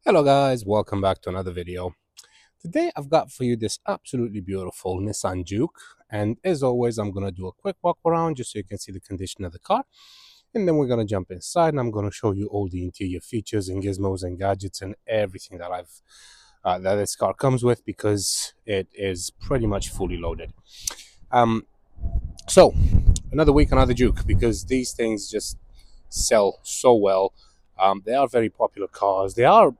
Hello guys, welcome back to another video. Today I've got for you this absolutely beautiful Nissan Juke, and as always I'm going to do a quick walk around just so you can see the condition of the car, and then we're going to jump inside and I'm going to show you all the interior features and gizmos and gadgets and everything that that this car comes with, because it is pretty much fully loaded. So another week, another Juke, because these things just sell so well. They are very popular cars. They are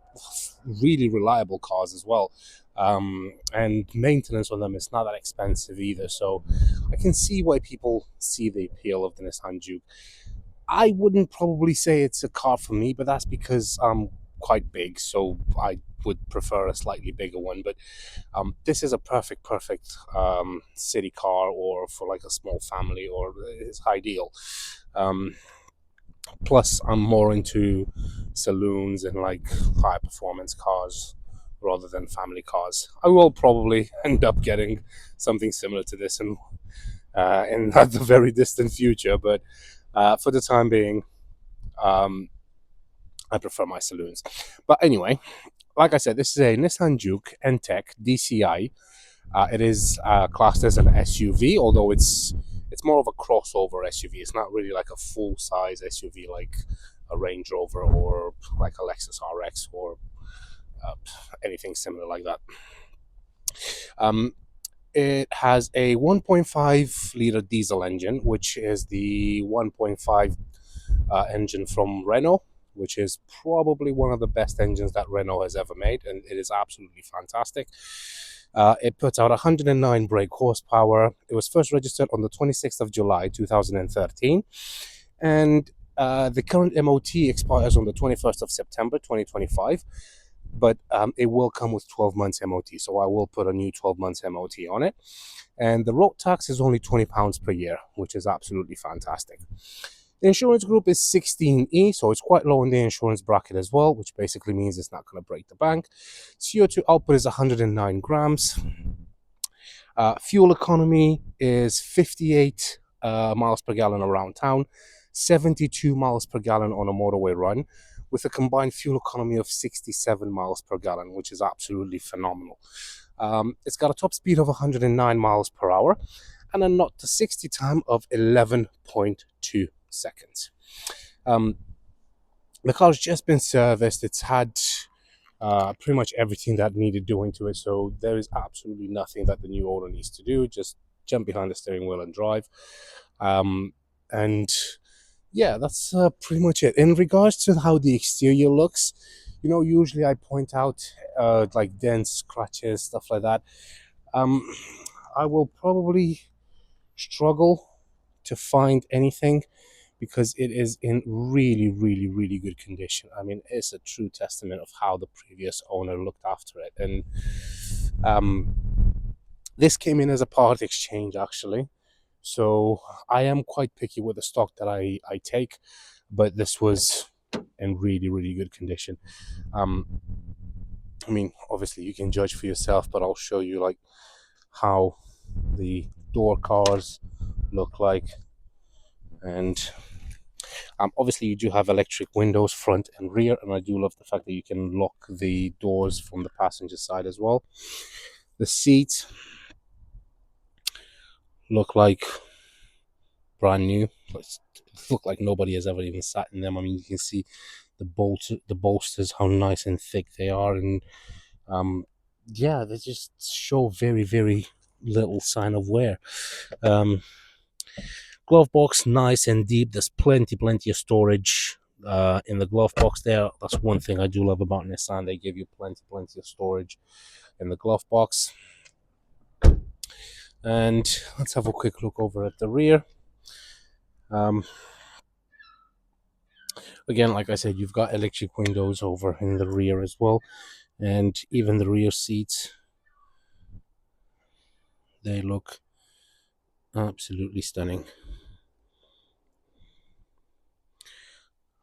really reliable cars as well. And maintenance on them is not that expensive either. So I can see why people see the appeal of the Nissan Juke. I wouldn't probably say it's a car for me, but that's because I'm quite big, so I would prefer a slightly bigger one. But this is a perfect city car, or for like a small family, or it's ideal. Um, Plus, I'm more into saloons and like high performance cars rather than family cars. I will probably end up getting something similar to this in not the very distant future, but for the time being, um, I prefer my saloons. But anyway, like I said, this is a Nissan Juke N-Tec DCI. It is classed as an SUV, although it's more of a crossover SUV. It's not really like a full size SUV like a Range Rover or like a Lexus RX or anything similar like that. It has a 1.5 liter diesel engine, which is the 1.5 engine from Renault, which is probably one of the best engines that Renault has ever made, and it is absolutely fantastic. It puts out 109 brake horsepower. It was first registered on the 26th of July 2013, and the current MOT expires on the 21st of September 2025, but it will come with 12 months MOT, so I will put a new 12 months MOT on it. And the road tax is only £20 per year, which is absolutely fantastic. The insurance group is 16E, so it's quite low in the insurance bracket as well, which basically means it's not going to break the bank. CO2 output is 109 grams. Fuel economy is 58 miles per gallon around town, 72 miles per gallon on a motorway run, with a combined fuel economy of 67 miles per gallon, which is absolutely phenomenal. It's got a top speed of 109 miles per hour and a 0 to 60 time of 11.2 seconds. The car's just been serviced. It's had pretty much everything that needed doing to it, so there is absolutely nothing that the new owner needs to do. Just jump behind the steering wheel and drive. And yeah, that's pretty much it. In regards to how the exterior looks, usually I point out like dents, scratches, stuff like that. I will probably struggle to find anything, because it is in really, really, really good condition. I mean, it's a true testament of how the previous owner looked after it. And this came in as a part exchange, actually. So I am quite picky with the stock that I take, but this was in really, really good condition. I mean, obviously you can judge for yourself, but I'll show you like how the door cars look like. And obviously you do have electric windows front and rear, and I do love the fact that you can lock the doors from the passenger side as well. The seats look like brand new. Look like nobody has ever even sat in them. I mean, you can see the bolsters, how nice and thick they are, and yeah, they just show very, very little sign of wear. Glove box, nice and deep. There's plenty of storage in the glove box there. That's one thing I do love about Nissan. They give you plenty of storage in the glove box. And let's have a quick look over at the rear. Again, like I said, you've got electric windows over in the rear as well, and even the rear seats, they look absolutely stunning.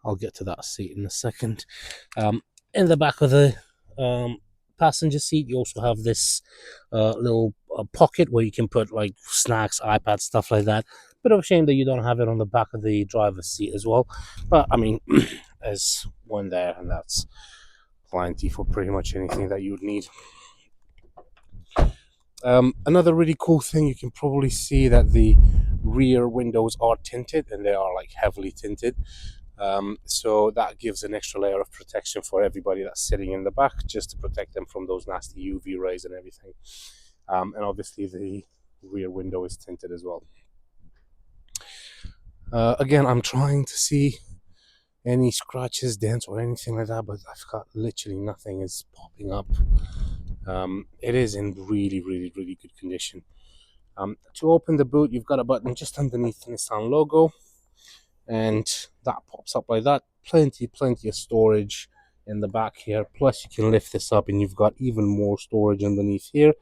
I'll get to that seat in a second. In the back of the passenger seat, you also have this little pocket where you can put like snacks, iPads, stuff like that. Bit of a shame that you don't have it on the back of the driver's seat as well, but I mean, there's one there, and that's plenty for pretty much anything that you would need. Another really cool thing, you can probably see that the rear windows are tinted, and they are like heavily tinted. So that gives an extra layer of protection for everybody that's sitting in the back, just to protect them from those nasty UV rays and everything. And obviously the rear window is tinted as well. Again, I'm trying to see any scratches, dents, or anything like that, but I've got literally nothing is popping up. It is in really, really, really good condition. To open the boot, you've got a button just underneath the Nissan logo, and that pops up like that. Plenty of storage in the back here. Plus, you can lift this up, and you've got even more storage underneath here.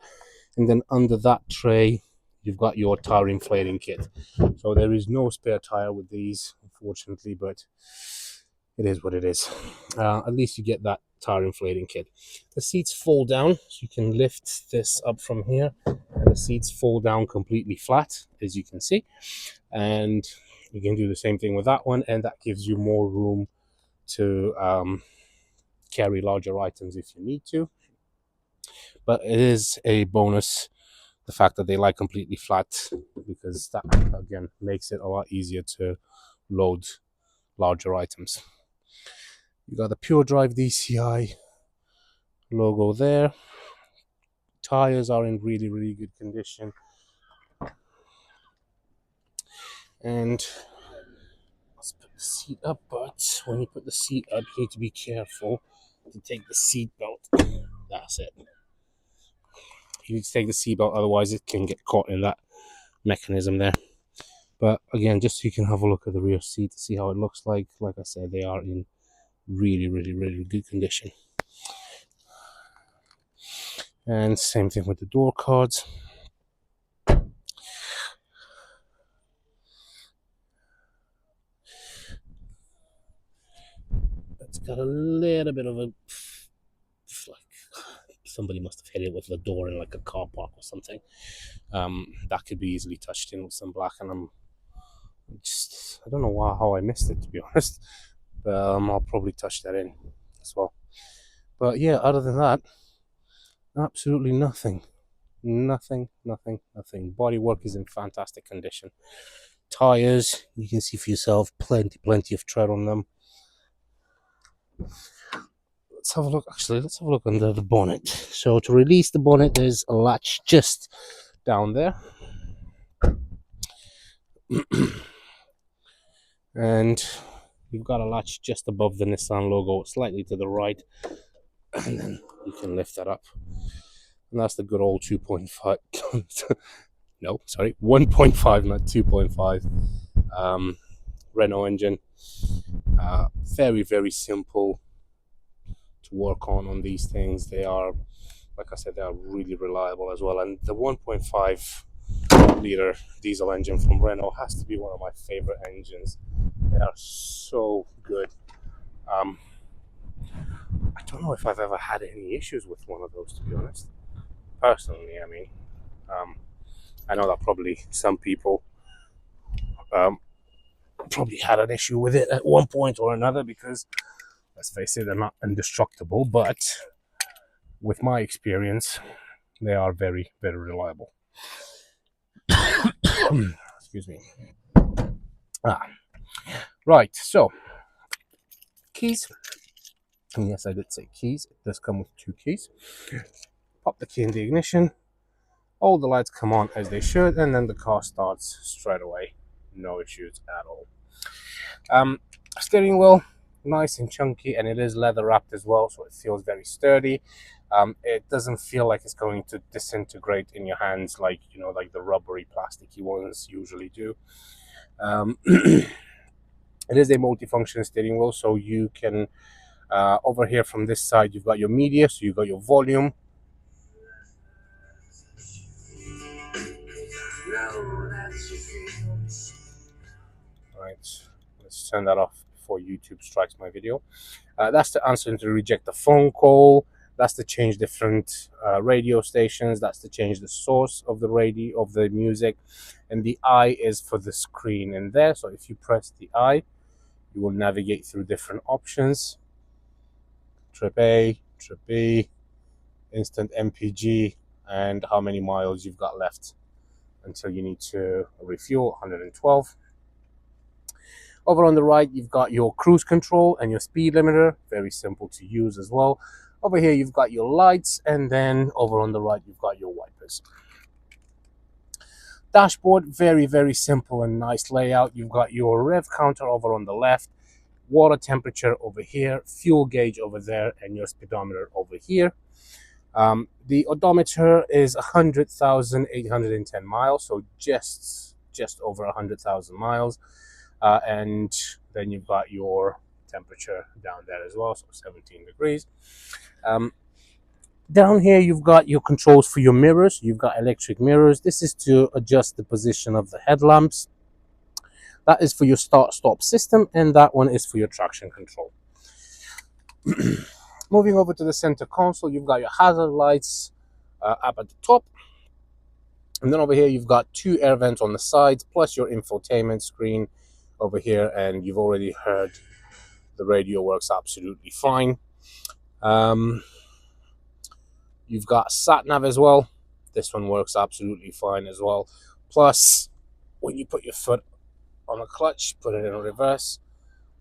And then under that tray, you've got your tire inflating kit. So there is no spare tire with these, unfortunately, but it is what it is. At least you get that tire inflating kit. The seats fall down, so you can lift this up from here, and the seats fall down completely flat, as you can see. And you can do the same thing with that one, and that gives you more room to carry larger items if you need to. But it is a bonus, the fact that they lie completely flat, because that again makes it a lot easier to load larger items. You got the Pure Drive DCI logo there. Tires are in really, really good condition. And let's put the seat up, but when you put the seat up, you need to be careful to take the seat belt. That's it. You need to take the seat belt, otherwise it can get caught in that mechanism there. But again, just so you can have a look at the rear seat to see how it looks like. Like I said, they are in really, really, really good condition. And same thing with the door cards. It's got a little bit of a, like, somebody must have hit it with the door in like a car park or something. That could be easily touched in with some black, and I don't know how I missed it, to be honest. But I'll probably touch that in as well. But yeah, other than that, absolutely nothing. Nothing. Bodywork is in fantastic condition. Tires, you can see for yourself, plenty of tread on them. Let's have a look. Actually, let's have a look under the bonnet. So to release the bonnet, there's a latch just down there. And you've got a latch just above the Nissan logo, slightly to the right, and then you can lift that up. And that's the good old 2.5. No, sorry, 1.5, not 2.5. Renault engine. Very, very simple to work on these things. They are, like I said, they are really reliable as well. And the 1.5 liter diesel engine from Renault has to be one of my favorite engines. They are so good. I don't know if I've ever had any issues with one of those, to be honest. Personally, I mean, I know that probably some people probably had an issue with it at one point or another, because let's face it, they're not indestructible, but with my experience, they are very, very reliable. Excuse me. Right, so keys. And yes, I did say keys. It does come with 2 keys. Pop the key in the ignition. All the lights come on as they should, and then the car starts straight away. No issues at all. Steering wheel, nice and chunky, and it is leather wrapped as well, so it feels very sturdy. It doesn't feel like it's going to disintegrate in your hands like, you know, like the rubbery plasticky ones usually do. It is a multifunction steering wheel, so you can over here from this side you've got your media, so you've got your volume. Right, let's turn that off before YouTube strikes my video. That's to answer and to reject a phone call. That's to change different radio stations. That's to change the source of the radio of the music. And the I is for the screen in there. So if you press the I, you will navigate through different options. Trip A, trip B, instant MPG, and how many miles you've got left until you need to refuel. 112. Over on the right, you've got your cruise control and your speed limiter. Very simple to use as well. Over here, you've got your lights, and then over on the right, you've got your wipers. Dashboard, very, very simple and nice layout. You've got your rev counter over on the left, water temperature over here, fuel gauge over there, and your speedometer over here. The odometer is 100,810 miles, so just over 100,000 miles. And then you've got your temperature down there as well, so 17 degrees. Down here, you've got your controls for your mirrors. You've got electric mirrors. This is to adjust the position of the headlamps. That is for your start-stop system, and that one is for your traction control. Moving over to the center console, you've got your hazard lights up at the top. And then over here, you've got two air vents on the sides, plus your infotainment screen over here. And you've already heard the radio works absolutely fine. You've got sat nav as well. This one works absolutely fine as well. Plus, when you put your foot on the clutch, put it in reverse,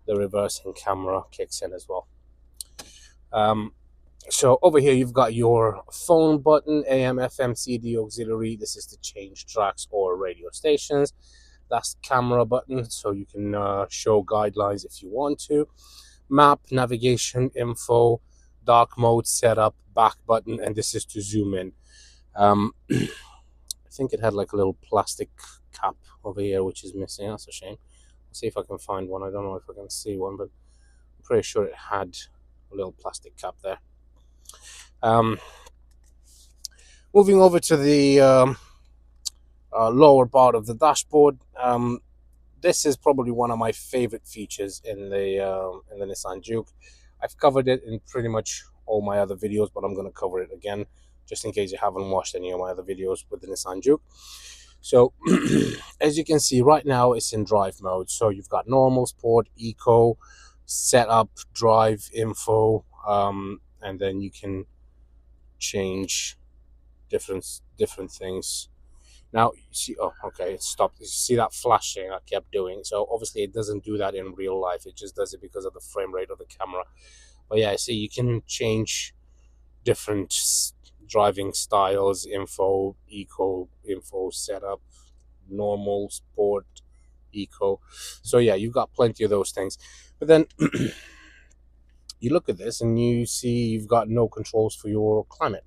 the reversing camera kicks in as well. So over here, you've got your phone button, AM, FM, CD, auxiliary. This is to change tracks or radio stations. That's the camera button, so you can show guidelines if you want to. Map, navigation, info, dark mode, setup, back button, and this is to zoom in. I think it had like a little plastic cap over here, which is missing. That's a shame. Let's see if I can find one. I don't know if I can see one, but I'm pretty sure it had a little plastic cap there. Moving over to the lower part of the dashboard, this is probably one of my favorite features in the Nissan Juke. I've covered it in pretty much all my other videos, but I'm going to cover it again just in case you haven't watched any of my other videos with the Nissan Juke. So as you can see right now, it's in drive mode. So you've got normal, sport, eco, setup, drive, info, and then you can change different things. Now you see, oh, okay, it stopped. You see that flashing I kept doing? So obviously it doesn't do that in real life. It just does it because of the frame rate of the camera. But yeah, see, you can change different driving styles, info, eco, info, setup, normal, sport, eco. So yeah, you've got plenty of those things. But then you look at this and you see you've got no controls for your climate.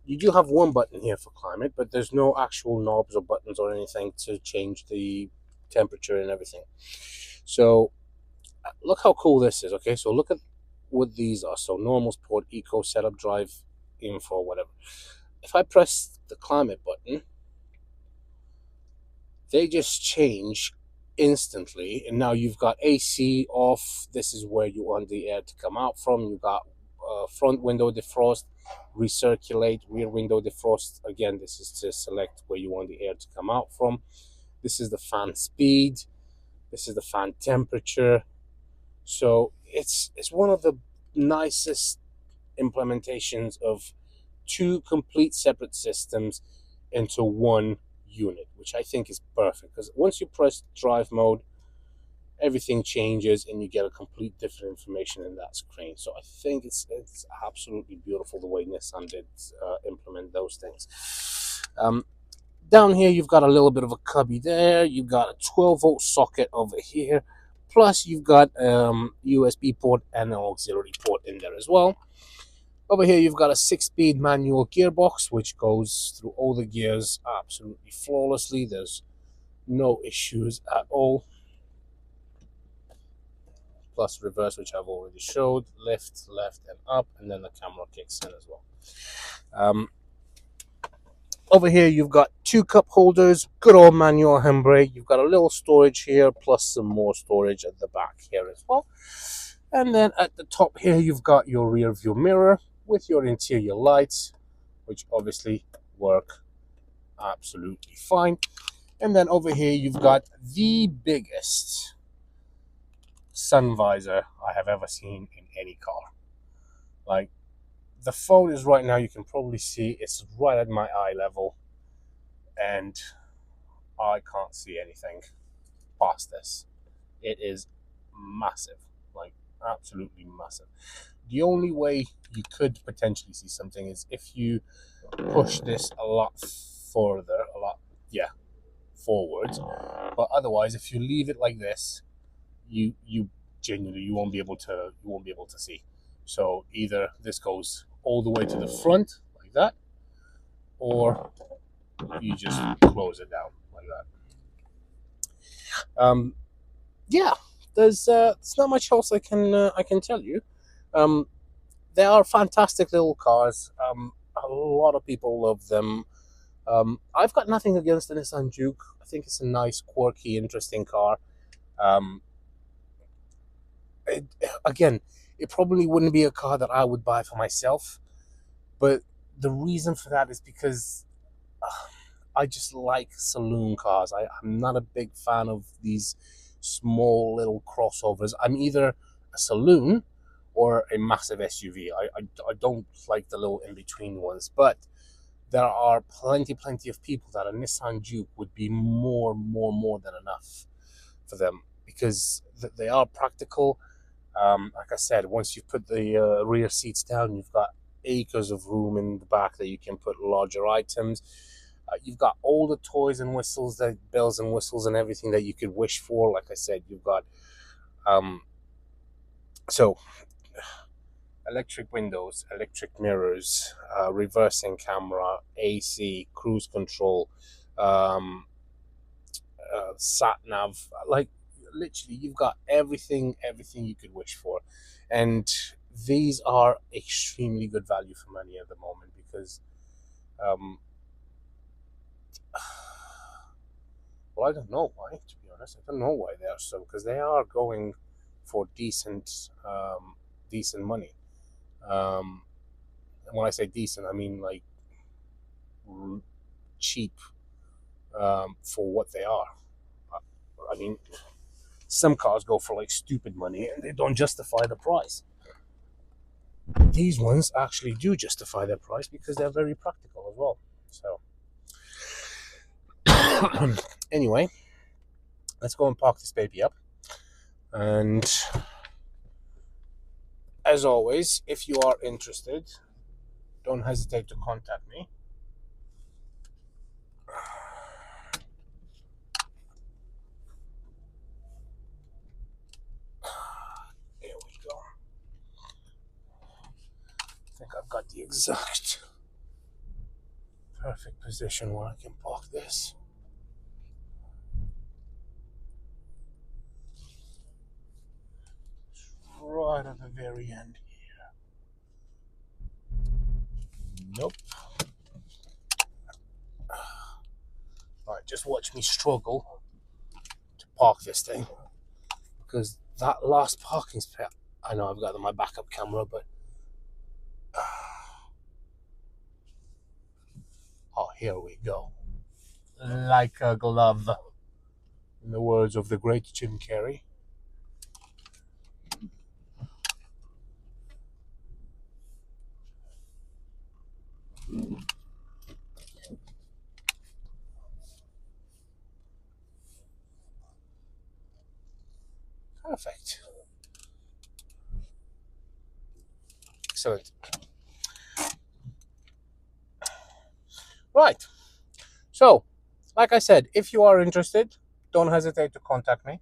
You do have one button here for climate, but there's no actual knobs or buttons or anything to change the temperature and everything. So look how cool this is. Okay, so look at what these are. So normal, sport, eco, setup, drive, info, whatever. If I press the climate button, they just change instantly, and now you've got AC off. This is where you want the air to come out from. You've got front window defrost, recirculate, rear window defrost. Again, this is to select where you want the air to come out from. This is the fan speed. This is the fan temperature. So it's one of the nicest implementations of two complete separate systems into one unit, which I think is perfect, because once you press drive mode, everything changes and you get a complete different information in that screen. So I think it's absolutely beautiful the way Nissan did implement those things. Down here, you've got a little bit of a cubby there. You've got a 12-volt socket over here. Plus, you've got USB port and an auxiliary port in there as well. Over here, you've got a 6-speed manual gearbox, which goes through all the gears absolutely flawlessly. There's no issues at all. Plus reverse, which I've already showed. Lift, left, and up, and then the camera kicks in as well. Over here, you've got 2 cup holders, good old manual handbrake. You've got a little storage here, plus some more storage at the back here as well. And then at the top here, you've got your rear view mirror with your interior lights, which obviously work absolutely fine. And then over here, you've got the biggest sun visor I have ever seen in any car. Like, the phone is right now, you can probably see it's right at my eye level, and I can't see anything past this. It is massive, like absolutely massive. The only way you could potentially see something is if you push this a lot further, a lot, yeah, forwards. But otherwise, if you leave it like this, you genuinely you won't be able to see. So either this goes all the way to the front like that, or you just close it down like that. Yeah, there's not much else I can tell you. Um, they are fantastic little cars. A lot of people love them. I've got nothing against the Nissan Juke. I think it's a nice, quirky, interesting car. Um, it, Again, it probably wouldn't be a car that I would buy for myself, but the reason for that is because I just like saloon cars. I'm not a big fan of these small little crossovers. I'm either a saloon or a massive SUV. I don't like the little in between ones, but there are plenty of people that a Nissan Juke would be more than enough for them because they are practical. Like I said, once you've put the rear seats down, you've got acres of room in the back that you can put larger items. You've got all the toys and whistles, that bells and whistles, and everything that you could wish for. Like I said, you've got so electric windows, electric mirrors, reversing camera, AC, cruise control, sat nav. Like literally, you've got everything you could wish for, and these are extremely good value for money at the moment because. Well, I don't know why, to be honest. I don't know why they are so, because they are going for decent money. And when I say decent, I mean like cheap for what they are. I mean, some cars go for like stupid money and they don't justify the price. These ones actually do justify their price because they're very practical as well. So, anyway, let's go and park this baby up. And as always, if you are interested, don't hesitate to contact me. Here we go. I think I've got the exact perfect position where I can park this. Right at the very end here. Nope. Alright, just watch me struggle to park this thing. Because that last parking spot, I know I've got my backup camera, but oh, here we go. Like a glove, in the words of the great Jim Carrey. Perfect. Excellent. Right. So, like I said, if you are interested, don't hesitate to contact me.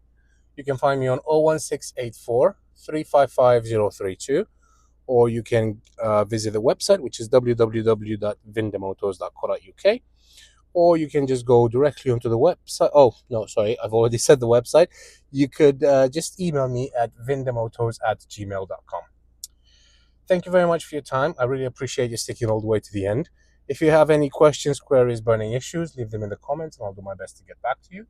You can find me on 01684 355 032, or you can visit the website, which is www.vindemotors.co.uk, or you can just go directly onto the website. Oh, no, sorry, I've already said the website. You could just email me at vindemotors@gmail.com. Thank you very much for your time. I really appreciate you sticking all the way to the end. If you have any questions, queries, burning issues, leave them in the comments and I'll do my best to get back to you.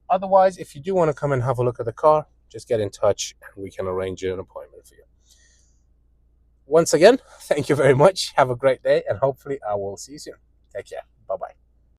Otherwise, if you do want to come and have a look at the car, just get in touch and we can arrange an appointment for you. Once again, thank you very much. Have a great day and hopefully I will see you soon. Take care. Bye-bye.